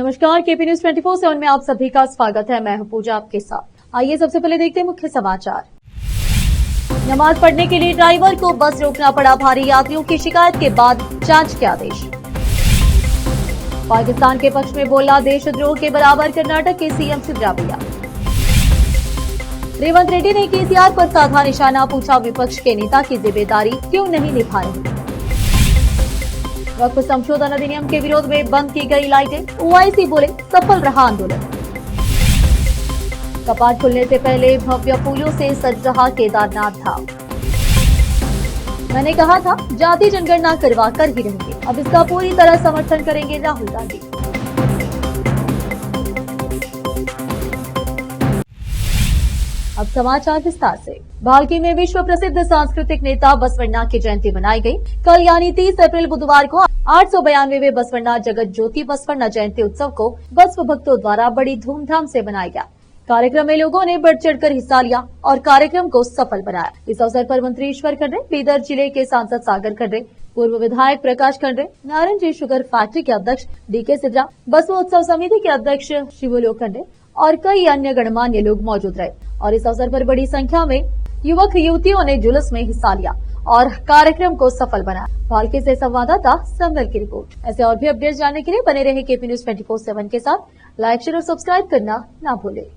नमस्कार, KP news 24/7 में आप सभी का स्वागत है। मैं हूं पूजा आपके साथ। आइए सबसे पहले देखते हैं मुख्य समाचार। नमाज पढ़ने के लिए ड्राइवर को बस रोकना पड़ा, भारी यात्रियों की शिकायत के बाद जांच के आदेश। पाकिस्तान के पक्ष में बोला देशद्रोह के बराबर कर्नाटक के सीएम सिद्धरामैया। रेवंत रेड्डी ने केसीआर पर साधा निशाना, पूछा विपक्ष के नेता की जिम्मेदारी क्यों नहीं निभा रहे। वक्फ संशोधन अधिनियम के विरोध में बंद की गई लाइटें, ओआईसी बोले सफल रहा आंदोलन। कपाट खुलने से पहले भव्य फूलों से सज रहा केदारनाथ धाम। मैंने कहा था जाति जनगणना करवा कर ही रहेंगे, अब इसका पूरी तरह समर्थन करेंगे राहुल गांधी। अब समाचार विस्तार से। भालकी में विश्व प्रसिद्ध सांस्कृतिक नेता बसवण्णा की जयंती मनाई गई। कल यानी 30 अप्रैल बुधवार को 892वें बसवण्णा जगत ज्योति बसवण्णा जयंती उत्सव को बसव भक्तों द्वारा बड़ी धूमधाम से मनाया गया। कार्यक्रम में लोगों ने बढ़ चढ़कर हिस्सा लिया और कार्यक्रम को सफल बनाया। इस अवसर पर मंत्री ईश्वर खंडे, बीदर जिले के सांसद सागर खंडे, पूर्व विधायक प्रकाश खंडे, नारायण जी शुगर फैक्ट्री के अध्यक्ष डीके सिद्रा, बसव उत्सव समिति के अध्यक्ष शिवलोक खंडे और कई अन्य गणमान्य लोग मौजूद रहे। और इस अवसर पर बड़ी संख्या में युवक युवतियों ने जुलूस में हिस्सा लिया और कार्यक्रम को सफल बनाया। भालकी से संवाददाता संवल की रिपोर्ट। ऐसे और भी अपडेट्स जानने के लिए बने रहे केपी न्यूज 24/7 के साथ। लाइक, शेयर और सब्सक्राइब करना ना भूलें।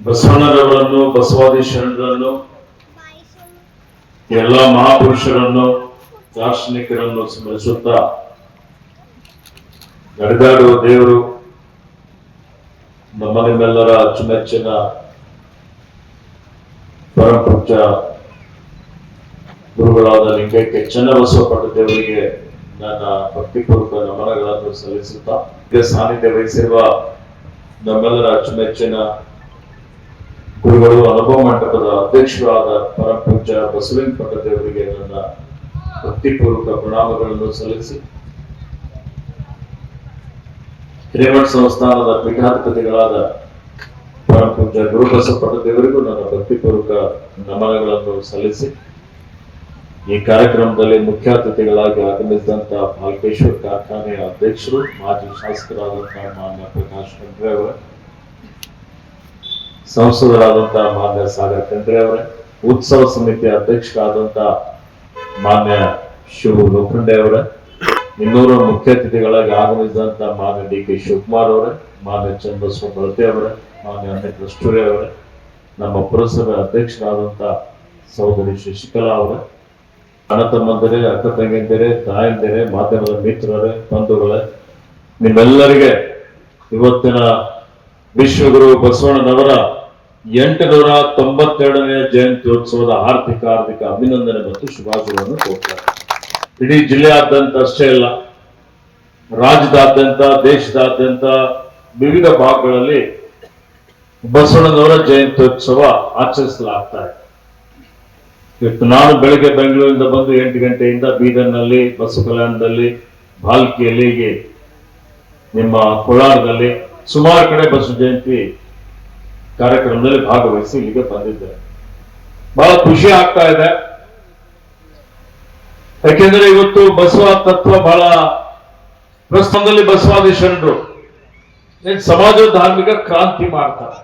ಬಸವಣ್ಣನವರನ್ನು ಬಸವಾದಿ ಶರಣರನ್ನು ಎಲ್ಲ ಮಹಾಪುರುಷರನ್ನು ದಾರ್ಶನಿಕರನ್ನು ಸ್ಮರಿಸುತ್ತಾ ನಡೆದಾಡುವ ದೇವರು ನಮ್ಮ ನಿಮ್ಮೆಲ್ಲರ ಅಚ್ಚುಮೆಚ್ಚಿನ ಪರಮಪೂಜ್ಯ ಗುರುಗಳಾದ ಲಿಂಗೈಕ್ಯ ಚನ್ನಬಸವ ದೇವರಿಗೆ ನನ್ನ ಭಕ್ತಿಪೂರ್ವಕ ನಮನಗಳನ್ನು ಸಲ್ಲಿಸುತ್ತಾ ಸಾನ್ನಿಧ್ಯ ವಹಿಸಿರುವ ನಮ್ಮೆಲ್ಲರ ಅಚ್ಚುಮೆಚ್ಚಿನ ಗುರುಗಳು ಅನುಭವ ಮಂಟಪದ ಅಧ್ಯಕ್ಷರಾದ ಪರಮಪೂಜ್ಯ ಬಸವಲಿಂಗ ದೇವರಿಗೆ ನನ್ನ ಭಕ್ತಿಪೂರ್ವಕ ಪ್ರಣಾಮಗಳನ್ನು ಸಲ್ಲಿಸಿ ಹಿರೇಮಠ ಸಂಸ್ಥಾನದ ಪೀಠಾಧಿಪತಿಗಳಾದ ಪರಮಪೂಜ್ಯ ಗುರುಬಸವ ದೇವರಿಗೂ ನನ್ನ ಭಕ್ತಿಪೂರ್ವಕ ನಮನಗಳನ್ನು ಸಲ್ಲಿಸಿ ಈ ಕಾರ್ಯಕ್ರಮದಲ್ಲಿ ಮುಖ್ಯ ಅತಿಥಿಗಳಾಗಿ ಆಗಮಿಸಿದಂತ ಭಾಲ್ಕೇಶ್ವರ ಕಾರ್ಖಾನೆಯ ಅಧ್ಯಕ್ಷರು, ಮಾಜಿ ಶಾಸಕರಾದಂತಹ ಮಾನ್ಯ ಪ್ರಕಾಶ್ ಖಂಡ್ರೆ ಅವರ, ಸಂಸದರಾದಂತಹ ಮಾನ್ಯ ಸಾಗರ್ ಖಂಡ್ರೆ ಅವರೇ, ಉತ್ಸವ ಸಮಿತಿಯ ಅಧ್ಯಕ್ಷರಾದಂತಹ ಮಾನ್ಯ ಶಿವ ಲೋಖಂಡೆ ಅವರೇ, ಇನ್ನೂರು ಮುಖ್ಯ ಅತಿಥಿಗಳಾಗಿ ಆಗಮಿಸಿದಂತಹ ಮಾನ್ಯ ಡಿಕೆ ಶಿವಕುಮಾರ್ ಅವರೇ, ಮಾನ್ಯ ಚನ್ನಬಸವ ಬಳತೆ ಅವರೇ, ಮಾನ್ಯ ಅನೇಕ ಕಸ್ತೂರಿ ಅವರೇ, ನಮ್ಮ ಪುರಸಭೆ ಅಧ್ಯಕ್ಷರಾದಂತಹ ಸಹೋದರಿ ಶಶಿಕಲಾ ಅವರೇ, ಅಣ್ಣ ತಮ್ಮಂದಿರೇ, ಅಕ್ಕ ತಂಗಿಯಂದಿರೇ, ತಾಯಂದಿರೇ, ಮಾಧ್ಯಮದ ಮಿತ್ರರೇ, ಬಂಧುಗಳೇ, ನಿಮ್ಮೆಲ್ಲರಿಗೆ ಇವತ್ತಿನ ವಿಶ್ವಗುರು ಬಸವಣ್ಣನವರ 892ನೇ ಜಯಂತ್ಯೋತ್ಸವದ ಹಾರ್ದಿಕ ಅಭಿನಂದನೆ ಮತ್ತು ಶುಭಾಶಯಗಳನ್ನು ಕೋರ್ತಾರೆ. ಇಡೀ ಜಿಲ್ಲೆಯಾದ್ಯಂತ ಅಷ್ಟೇ ಅಲ್ಲ, ರಾಜ್ಯದಾದ್ಯಂತ, ದೇಶದಾದ್ಯಂತ ವಿವಿಧ ಭಾಗಗಳಲ್ಲಿ ಬಸವಣ್ಣನವರ ಜಯಂತ್ಯೋತ್ಸವ ಆಚರಿಸಲಾಗ್ತಾ ಇದೆ. ಇವತ್ತು ನಾನು ಬೆಳಗ್ಗೆ ಬೆಂಗಳೂರಿಂದ ಬಂದು 8 ಗಂಟೆಯಿಂದ ಬೀದರ್ನಲ್ಲಿ, ಬಸವ ಕಲ್ಯಾಣದಲ್ಲಿ, ಭಾಲ್ಕಿಯಲ್ಲಿ, ಹೀಗೆ ನಿಮ್ಮ ಕೋಲಾರದಲ್ಲಿ ಸುಮಾರು ಕಡೆ ಬಸವ ಜಯಂತಿ ಕಾರ್ಯಕ್ರಮದಲ್ಲಿ ಭಾಗವಹಿಸಿ ಇಲ್ಲಿಗೆ ಬಂದಿದ್ದೆ. ಬಹಳ ಖುಷಿ ಆಗ್ತಾ ಇದೆ. ಯಾಕೆಂದ್ರೆ ಇವತ್ತು ಬಸವ ತತ್ವ ಬಹಳ ಪ್ರಸ್ತುತದಲ್ಲಿ ಬಸವಾದಿ ಶರಣರು ಸಮಾಜ ಧಾರ್ಮಿಕ ಕ್ರಾಂತಿ ಮಾಡ್ತಾರೆ.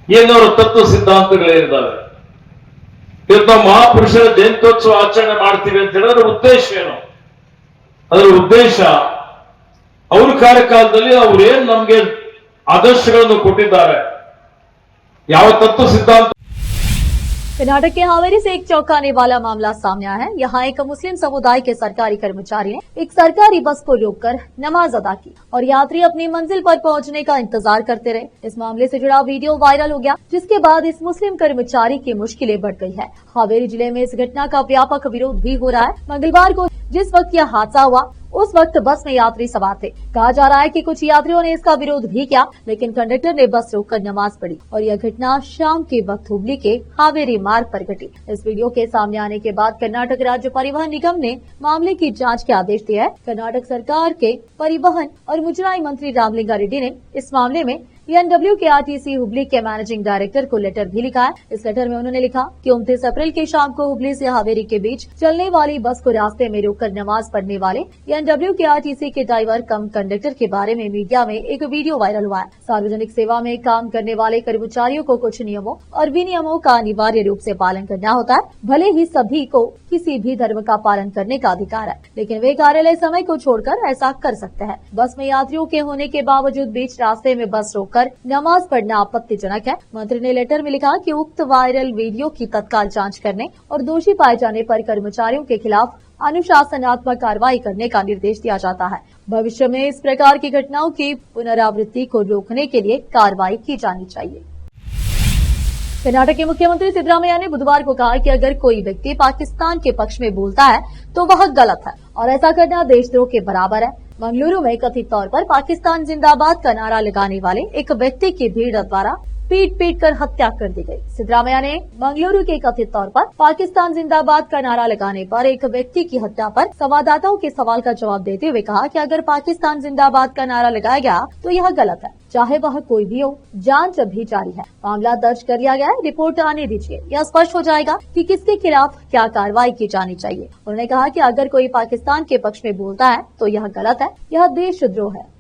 ಏನವರ ತತ್ವ ಸಿದ್ಧಾಂತಗಳೇನಿದ್ದಾವೆ, ಇವತ್ತು ನಾವು ಮಹಾಪುರುಷರ ಜಯಂತ್ಯೋತ್ಸವ ಆಚರಣೆ ಮಾಡ್ತೀವಿ ಅಂತ ಹೇಳಿದ್ರೆ ಅದರ ಉದ್ದೇಶ ಏನು? ಅದರ ಉದ್ದೇಶ ಅವ್ರ ಕಾರ್ಯಕಾಲದಲ್ಲಿ ಅವ್ರೇನ್ ನಮ್ಗೆ ಆದರ್ಶಗಳನ್ನು ಕೊಟ್ಟಿದ್ದಾರೆ, ಯಾವ ತತ್ವ ಸಿದ್ಧಾಂತ। कर्नाटक के हावेरी से एक चौंकाने वाला मामला सामने आया है। यहाँ एक मुस्लिम समुदाय के सरकारी कर्मचारी ने एक सरकारी बस को रोककर नमाज अदा की और यात्री अपनी मंजिल पर पहुंचने का इंतजार करते रहे। इस मामले से जुड़ा वीडियो वायरल हो गया, जिसके बाद इस मुस्लिम कर्मचारी की मुश्किलें बढ़ गई है। हावेरी जिले में इस घटना का व्यापक विरोध भी हो रहा है। मंगलवार को जिस वक्त यह हादसा हुआ उस वक्त बस में यात्री सवार थे। कहा जा रहा है कि कुछ यात्रियों ने इसका विरोध भी किया, लेकिन कंडक्टर ने बस रोककर नमाज पढ़ी और यह घटना शाम के वक्त हुबली के हावेरी मार्ग पर घटी। इस वीडियो के सामने आने के बाद कर्नाटक राज्य परिवहन निगम ने मामले की जांच के आदेश दिया है। कर्नाटक सरकार के परिवहन और मुजराई मंत्री रामलिंगा रेड्डी ने इस मामले में ENW के RTC हुबली के मैनेजिंग डायरेक्टर को लेटर भी लिखा है। इस लेटर में उन्होंने लिखा कि 29 अप्रैल की शाम को हुबली से हावेरी के बीच चलने वाली बस को रास्ते में रोककर नमाज पढ़ने वाले ENW के RTC के ड्राइवर कम कंडक्टर के बारे में मीडिया में एक वीडियो वायरल हुआ है। सार्वजनिक सेवा में काम करने वाले कर्मचारियों को कुछ नियमों और विनियमों का अनिवार्य रूप से पालन करना होता है। भले ही सभी को किसी भी धर्म का पालन करने का अधिकार है, लेकिन वे कार्यालय समय को छोड़कर ऐसा कर सकते हैं। बस में यात्रियों के होने के बावजूद बीच रास्ते में बस रोककर नमाज पढ़ना आपत्तिजनक है। मंत्री ने लेटर में लिखा कि उक्त वायरल वीडियो की तत्काल जांच करने और दोषी पाए जाने पर कर्मचारियों के खिलाफ अनुशासनात्मक कार्रवाई करने का निर्देश दिया जाता है। भविष्य में इस प्रकार की घटनाओं की पुनरावृत्ति को रोकने के लिए कार्रवाई की जानी चाहिए। कर्नाटक के मुख्यमंत्री सिद्धरामैया ने बुधवार को कहा कि अगर कोई व्यक्ति पाकिस्तान के पक्ष में बोलता है तो वह गलत है और ऐसा करना देशद्रोह के बराबर है। मंगलुरु में कथित तौर पर पाकिस्तान जिंदाबाद का नारा लगाने वाले एक व्यक्ति की भीड़ द्वारा पीट कर हत्या कर दी गई। सिद्धरामैया ने मंगलुरु के कथित तौर पर पाकिस्तान जिंदाबाद का नारा लगाने पर एक व्यक्ति की हत्या पर संवाददाताओं के सवाल का जवाब देते हुए कहा कि अगर पाकिस्तान जिंदाबाद का नारा लगाया गया तो यह गलत है, चाहे वह कोई भी हो। जांच अभी जारी है, मामला दर्ज कर लिया गया है, रिपोर्ट आने दीजिए, यह स्पष्ट हो जाएगा कि किसके खिलाफ क्या कार्रवाई की जानी चाहिए। उन्होंने कहा कि अगर कोई पाकिस्तान के पक्ष में बोलता है तो यह गलत है, यह देशद्रोह है।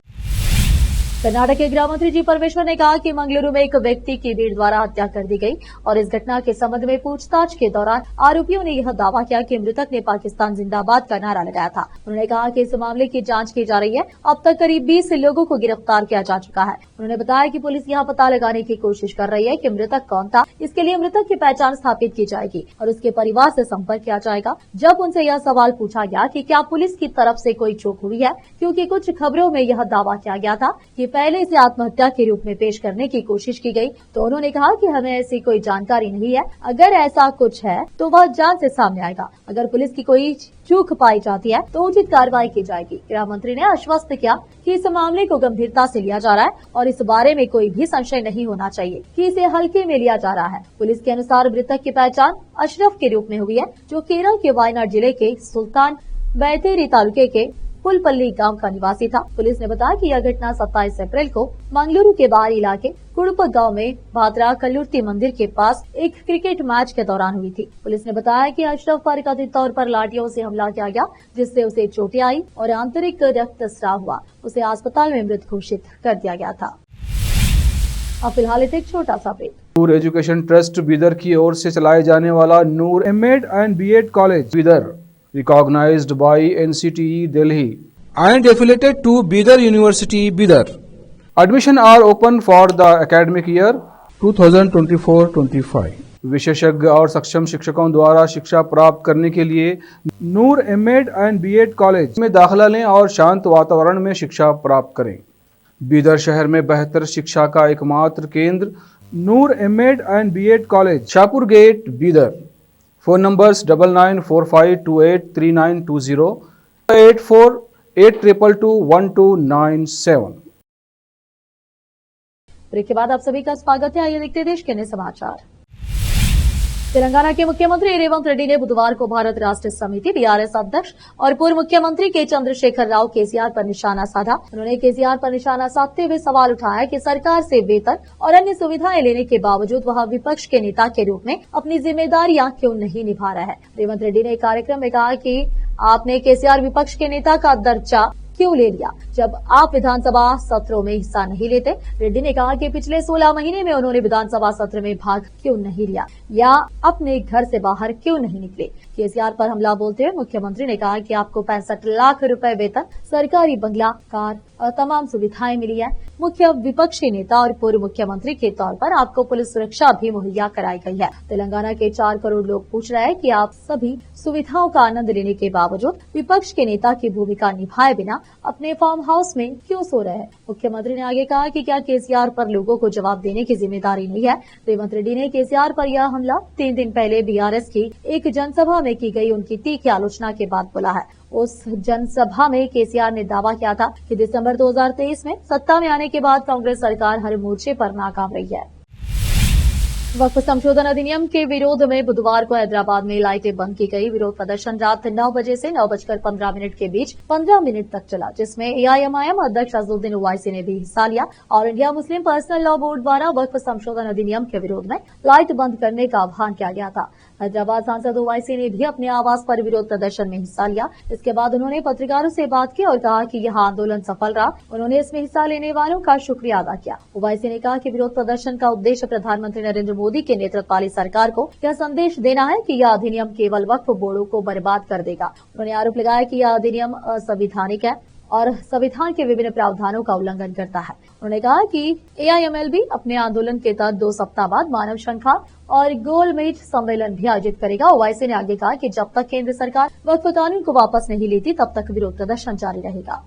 कर्नाटक के गृह मंत्री जी परमेश्वर ने कहा कि मंगलुरु में एक व्यक्ति की भीड़ द्वारा हत्या कर दी गई और इस घटना के संबंध में पूछताछ के दौरान आरोपियों ने यह दावा किया कि मृतक ने पाकिस्तान जिंदाबाद का नारा लगाया था। उन्होंने कहा कि इस मामले की जांच की जा रही है। अब तक करीब 20 लोगों को गिरफ्तार किया जा चुका है। उन्होंने बताया कि पुलिस यह पता लगाने की कोशिश कर रही है कि मृतक कौन था। इसके लिए मृतक की पहचान स्थापित की जाएगी और उसके परिवार से संपर्क किया जाएगा। जब उनसे यह सवाल पूछा गया कि क्या पुलिस की तरफ से कोई चूक हुई है, क्योंकि कुछ खबरों में यह दावा किया गया था कि पहले इसे आत्महत्या के रूप में पेश करने की कोशिश की गई, तो उन्होंने कहा कि हमें ऐसी कोई जानकारी नहीं है। अगर ऐसा कुछ है तो वह जांच से सामने आएगा। अगर पुलिस की कोई चूक पाई जाती है तो उचित कार्रवाई की जाएगी। गृह मंत्री ने आश्वस्त किया कि इस मामले को गंभीरता से लिया जा रहा है और इस बारे में कोई भी संशय नहीं होना चाहिए कि इसे हल्के में लिया जा रहा है। पुलिस के अनुसार मृतक की पहचान अशरफ के रूप में हुई है, जो केरल के वायनाड जिले के सुल्तान बैतेरी तालुके के पुलपल्ली गांव का निवासी था। पुलिस ने बताया कि यह घटना 27 अप्रैल को मंगलुरु के बाहरी इलाके कुड़प गांव में भाद्रा कल्लुर्ती मंदिर के पास एक क्रिकेट मैच के दौरान हुई थी। पुलिस ने बताया कि अशरफ पर कथित तौर पर लाठियों से हमला किया गया, जिससे उसे चोटें आई और आंतरिक रक्तस्राव हुआ। उसे अस्पताल में मृत घोषित कर दिया गया था। अब फिलहाल एक छोटा सा break. Noor education trust Bidar की ओर से चलाए जाने वाला Noor MEd and BEd college Bidar, recognized by NCTE Delhi and affiliated to Bidar University, Bidar. Admission are open for the academic year 2024-25. विशेषज्ञ और सक्षम शिक्षकों द्वारा शिक्षा प्राप्त करने के लिए नूर एमएड एंड बीएड कॉलेज में दाखिला लें और शांत वातावरण में शिक्षा प्राप्त करें। बीदर शहर में बेहतर शिक्षा का एकमात्र केंद्र Noor MEd and BEd college, Shahpur gate, Bidar. Phone numbers 9945283920, 8482221297। Break के बाद आप सभी का स्वागत है। आइए देखते हैं देश के अन्य समाचार। तेलंगाना के मुख्यमंत्री रेवंत रेड्डी ने बुधवार को भारत राष्ट्र समिति बीआरएस अध्यक्ष और पूर्व मुख्यमंत्री के चंद्रशेखर राव केसीआर पर निशाना साधा। उन्होंने केसीआर पर निशाना साधते हुए सवाल उठाया कि सरकार से वेतन और अन्य सुविधाएं लेने के बावजूद वह विपक्ष के नेता के रूप में अपनी जिम्मेदारियां क्यों नहीं निभा रहा है। रेवंत रेड्डी ने एक कार्यक्रम में कहा कि आपने केसीआर विपक्ष के नेता का दर्जा क्यों ले लिया जब आप विधानसभा सत्रों में हिस्सा नहीं लेते। रेड्डी ने कहा कि पिछले 16 महीने में उन्होंने विधानसभा सत्र में भाग क्यों नहीं लिया या अपने घर से बाहर क्यों नहीं निकले। केसीआर पर हमला बोलते हुए मुख्यमंत्री ने कहा कि आपको 65 लाख रुपए वेतन, सरकारी बंगला, कार और तमाम सुविधाएं मिली है। मुख्य विपक्षी नेता और पूर्व मुख्यमंत्री के तौर पर आपको पुलिस सुरक्षा भी मुहैया कराई गई है। तेलंगाना के 4 करोड़ लोग पूछ रहे हैं कि आप सभी सुविधाओं का आनंद लेने के बावजूद विपक्ष के नेता की भूमिका निभाए बिना अपने फार्म हाउस में क्यों सो रहे हैं। मुख्यमंत्री ने आगे कहा कि क्या केसीआर पर लोगों को जवाब देने की जिम्मेदारी नहीं है। रेवंत रेड्डी ने केसीआर पर यह हमला 3 दिन पहले बीआरएस की एक जनसभा में की गई उनकी तीखी आलोचना के बाद बोला है। उस जनसभा में केसीआर ने दावा किया था कि दिसंबर 2023 में सत्ता में आने के बाद कांग्रेस सरकार हर मोर्चे पर नाकाम रही है। वक्फ संशोधन अधिनियम के विरोध में बुधवार को हैदराबाद में लाइटें बंद की गई। विरोध प्रदर्शन रात 9 बजे से 9:15 के बीच 15 मिनट तक चला, जिसमें एआईएमआईएम अध्यक्ष अजहरुद्दीन ओवैसी ने भी हिस्सा लिया और India Muslim personal law board द्वारा वक्फ संशोधन अधिनियम के विरोध में लाइट बंद करने का आह्वान किया गया था। हैदराबाद सांसद ओवैसी ने भी अपने आवास पर विरोध प्रदर्शन में हिस्सा लिया। इसके बाद उन्होंने पत्रकारों से बात की और कहा कि यह आंदोलन सफल रहा। उन्होंने इसमें हिस्सा लेने वालों का शुक्रिया अदा किया। ओवैसी ने कहा कि विरोध प्रदर्शन का उद्देश्य प्रधानमंत्री नरेंद्र मोदी के नेतृत्व वाली सरकार को यह संदेश देना है कि यह अधिनियम केवल वक्फ बोर्डों को बर्बाद कर देगा। उन्होंने आरोप लगाया कि यह अधिनियम असंवैधानिक है और संविधान के विभिन्न प्रावधानों का उल्लंघन करता है। उन्होंने कहा कि एआईएमएलबी अपने आंदोलन के तहत 2 सप्ताह बाद मानव श्रृंखला और गोलमेज सम्मेलन भी आयोजित करेगा। ओवैसी ने आगे कहा कि जब तक केंद्र सरकार वक्फ कानून को वापस नहीं लेती तब तक विरोध प्रदर्शन जारी रहेगा।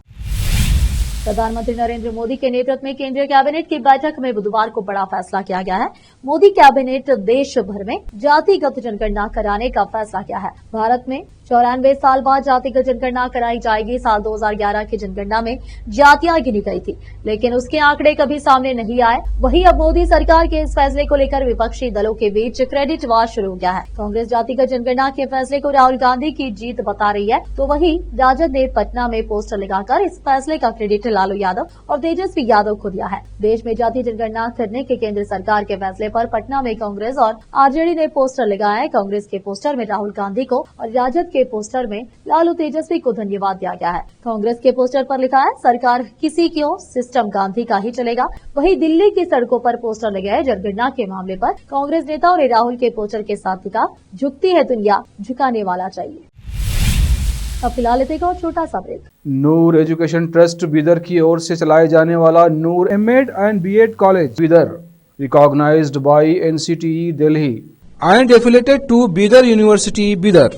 प्रधानमंत्री नरेंद्र मोदी के नेतृत्व में केंद्रीय कैबिनेट की बैठक में बुधवार को बड़ा फैसला किया गया है। मोदी कैबिनेट देश भर में जातिगत जनगणना कराने का फैसला किया है। भारत में 94 साल बाद जातिगत जनगणना कराई जाएगी। साल 2011 की जनगणना में जातियां गिनी गई थी, लेकिन उसके आंकड़े कभी सामने नहीं आए। वहीं अब मोदी सरकार के इस फैसले को लेकर विपक्षी दलों के बीच क्रेडिट वार शुरू हो गया है। कांग्रेस जातिगत जनगणना के फैसले को राहुल गांधी की जीत बता रही है, तो वहीं राजद ने पटना में पोस्टर लगाकर इस फैसले का क्रेडिट लालू यादव और तेजस्वी यादव को दिया है। देश में जाति जनगणना करने के केंद्र सरकार के फैसले पर पटना में कांग्रेस और आरजेडी ने पोस्टर लगाया है। कांग्रेस के पोस्टर में राहुल गांधी को और राजद के पोस्टर में लालू तेजस्वी को धन्यवाद दिया गया है। कांग्रेस के पोस्टर पर लिखा है, सरकार किसी क्यों, सिस्टम गांधी का ही चलेगा। वहीं दिल्ली की सड़कों पर पोस्टर लगे हैं। जनगणना के मामले पर कांग्रेस नेताओं ने राहुल के पोस्टर के साथ लिखा, झुकती है दुनिया, झुकाने वाला चाहिए। अब फिलहाल एक और छोटा सा break. Noor education trust Bidar की ओर से चलाए जाने वाला Noor MEd and BEd college Bidar, recognised by NCTE Delhi and affiliated to Bidar University, Bidar.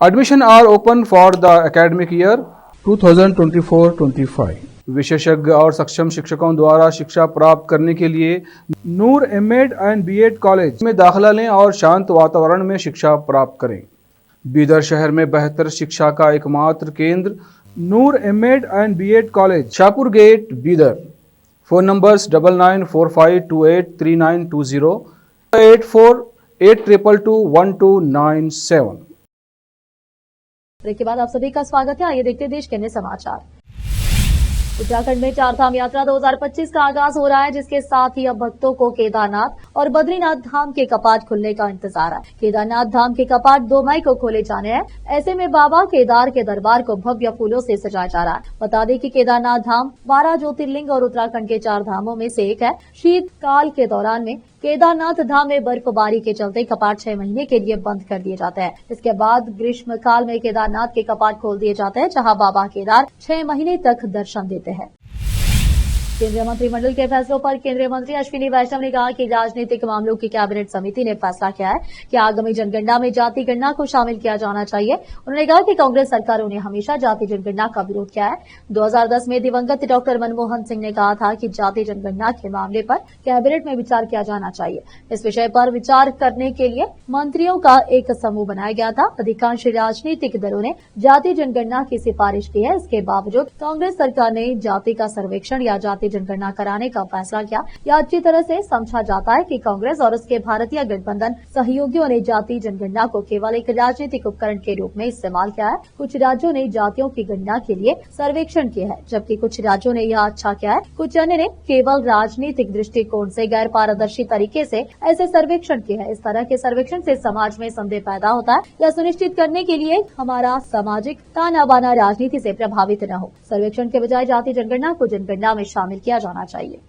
Admission are open for the academic year 2024-25. विशेषज्ञ और सक्षम शिक्षकों द्वारा शिक्षा प्राप्त करने के लिए नूर एमएड एंड बीएड कॉलेज में दाखिला लें और शांत वातावरण में शिक्षा प्राप्त करें। बीदर शहर में बेहतर शिक्षा का एकमात्र केंद्र Noor MEd and BEd college, Shahpur gate, Bidar. Phone numbers 9945283920, 8482221297। Break के बाद आप सभी का स्वागत है। आइए देखते हैं देश के अन्य समाचार। उत्तराखंड में चारधाम यात्रा 2025 का आगाज हो रहा है, जिसके साथ ही अब भक्तों को केदारनाथ और बद्रीनाथ धाम के कपाट खुलने का इंतजार है। केदारनाथ धाम के कपाट 2 मई को खोले जाने हैं। ऐसे में बाबा केदार के दरबार को भव्य फूलों से सजाया जा रहा है। बता दें कि केदारनाथ धाम 12 ज्योतिर्लिंग और उत्तराखंड के 4 धामों में से एक है। शीतकाल के दौरान में केदारनाथ धाम में बर्फबारी के चलते कपाट 6 महीने के लिए बंद कर दिए जाते हैं। इसके बाद ग्रीष्म काल में केदारनाथ के कपाट खोल दिए जाते हैं, जहां बाबा केदार 6 महीने तक दर्शन देते हैं। केंद्रीय मंत्रिमंडल के फैसलों पर केंद्रीय मंत्री अश्विनी वैष्णव ने कहा कि राजनीतिक मामलों की कैबिनेट समिति ने फैसला किया है कि आगामी जनगणना में जाति गणना को शामिल किया जाना चाहिए। उन्होंने कहा कि कांग्रेस सरकारों ने हमेशा जाति जनगणना का विरोध किया है। 2010 में दिवंगत डॉक्टर मनमोहन सिंह ने कहा था कि जाति जनगणना के मामले पर कैबिनेट में विचार किया जाना चाहिए। इस विषय पर विचार करने के लिए मंत्रियों का एक समूह बनाया गया था। अधिकांश राजनीतिक दलों ने जाति जनगणना की सिफारिश की है। इसके बावजूद कांग्रेस सरकार ने जाति का सर्वेक्षण या जाति जनगणना कराने का फैसला किया। यह अच्छी तरह से समझा जाता है कि कांग्रेस और उसके भारतीय गठबंधन सहयोगियों ने जाति जनगणना को केवल एक राजनीतिक उपकरण के रूप में इस्तेमाल किया है। कुछ राज्यों ने जातियों की गणना के लिए सर्वेक्षण किए हैं, जबकि कुछ राज्यों ने यह अच्छा किया है। कुछ अन्य ने केवल राजनीतिक दृष्टिकोण से गैर पारदर्शी तरीके से ऐसे सर्वेक्षण किए हैं। इस तरह के सर्वेक्षण से समाज में संदेह पैदा होता है। यह सुनिश्चित करने के लिए हमारा सामाजिक ताना बाना राजनीति से प्रभावित न हो, सर्वेक्षण के बजाय जाति जनगणना को जनगणना में शामिल किया जाना चाहिए।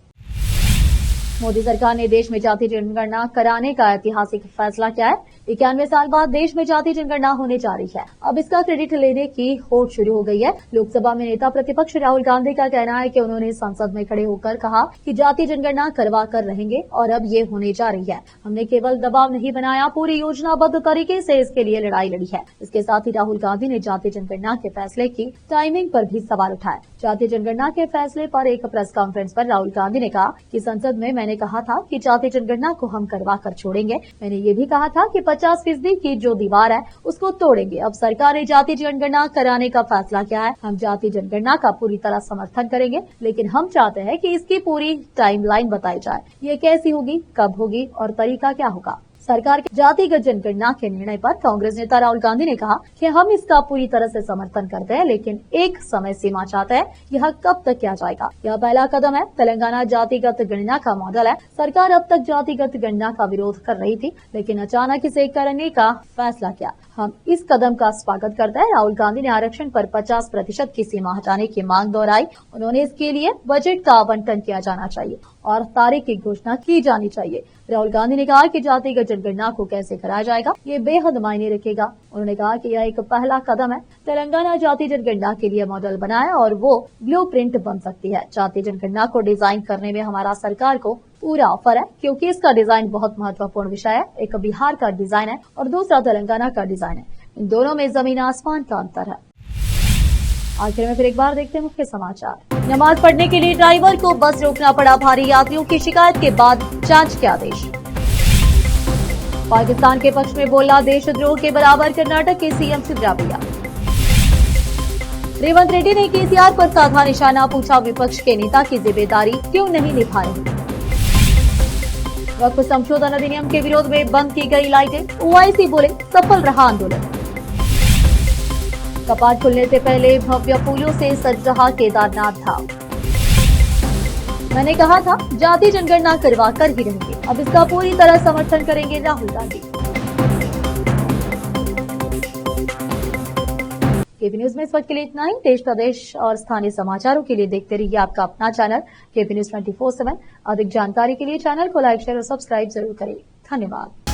मोदी सरकार ने देश में जाति जनगणना कराने का ऐतिहासिक फैसला किया है। 91 साल बाद देश में जाति जनगणना होने जा रही है। अब इसका क्रेडिट लेने की होड़ शुरू हो गई है। लोकसभा में नेता प्रतिपक्ष राहुल गांधी का कहना है कि उन्होंने संसद में खड़े होकर कहा कि जाति जनगणना करवा कर रहेंगे और अब ये होने जा रही है। हमने केवल दबाव नहीं बनाया, पूरी योजनाबद्ध तरीके से इसके लिए लड़ाई लड़ी है। इसके साथ ही राहुल गांधी ने जाति जनगणना के फैसले की टाइमिंग पर भी सवाल उठाए। जाति जनगणना के फैसले पर एक प्रेस कॉन्फ्रेंस पर राहुल गांधी ने कहा कि संसद में मैंने मैंने कहा था कि जाति जनगणना को हम करवा कर छोड़ेंगे। मैंने ये भी कहा था कि 50% की जो दीवार है उसको तोड़ेंगे। अब सरकार ने जाति जनगणना कराने का फैसला किया है। हम जाति जनगणना का पूरी तरह समर्थन करेंगे, लेकिन हम चाहते हैं कि इसकी पूरी टाइमलाइन बताई जाए। ये कैसी होगी, कब होगी और तरीका क्या होगा। सरकार के जातिगत जनगणना के निर्णय पर कांग्रेस नेता राहुल गांधी ने कहा कि हम इसका पूरी तरह से समर्थन करते हैं, लेकिन एक समय सीमा चाहते हैं। यह कब तक किया जाएगा? यह पहला कदम है। तेलंगाना जातिगत गणना का मॉडल है। सरकार अब तक जातिगत गणना का विरोध कर रही थी, लेकिन अचानक इसे करने का फैसला किया। हम इस कदम का स्वागत करते हैं। राहुल गांधी ने आरक्षण पर 50% की सीमा हटाने की मांग दोहराई। उन्होंने इसके लिए बजट का आवंटन किया जाना चाहिए और तारीख की घोषणा की जानी चाहिए। राहुल गांधी ने कहा कि जातिगत जनगणना को कैसे कराया जाएगा, ये बेहद मायने रखेगा। उन्होंने कहा कि यह एक पहला कदम है। तेलंगाना जाति जनगणना के लिए मॉडल बनाया और वो ब्लूप्रिंट बन सकती है। जाति जनगणना को डिजाइन करने में हमारा सरकार को पूरा ऑफर है, क्योंकि इसका डिजाइन बहुत महत्वपूर्ण विषय है। एक बिहार का डिजाइन है और दूसरा तेलंगाना का डिजाइन है। इन दोनों में जमीन आसमान का अंतर है। आखिर में फिर एक बार देखते हैं मुख्य समाचार। नमाज पढ़ने के लिए ड्राइवर को बस रोकना पड़ा। भारी यात्रियों की शिकायत के बाद जांच के आदेश। पाकिस्तान के पक्ष में बोला देशद्रोह के बराबर कर्नाटक के सीएम सिद्धरामैया। रेवंत रेड्डी ने केसीआर पर साधा निशाना, पूछा विपक्ष के नेता की जिम्मेदारी क्यों नहीं निभा रहे। वक्फ संशोधन अधिनियम के विरोध में बंद की गई लाइटें। ओआईसी बोले सफल रहा आंदोलन। कपाट खुलने से पहले भव्य फूलों से सज रहा केदारनाथ धाम। मैंने कहा था जाति जनगणना करवा कर ही रहेंगे। अब इसका पूरी तरह समर्थन करेंगे राहुल गांधी। केपी न्यूज में इस वक्त के लिए इतना ही। देश प्रदेश और स्थानीय समाचारों के लिए देखते रहिए आपका अपना चैनल केपी न्यूज 24/7। अधिक जानकारी के लिए चैनल को लाइक, शेयर और सब्सक्राइब जरूर करें। धन्यवाद।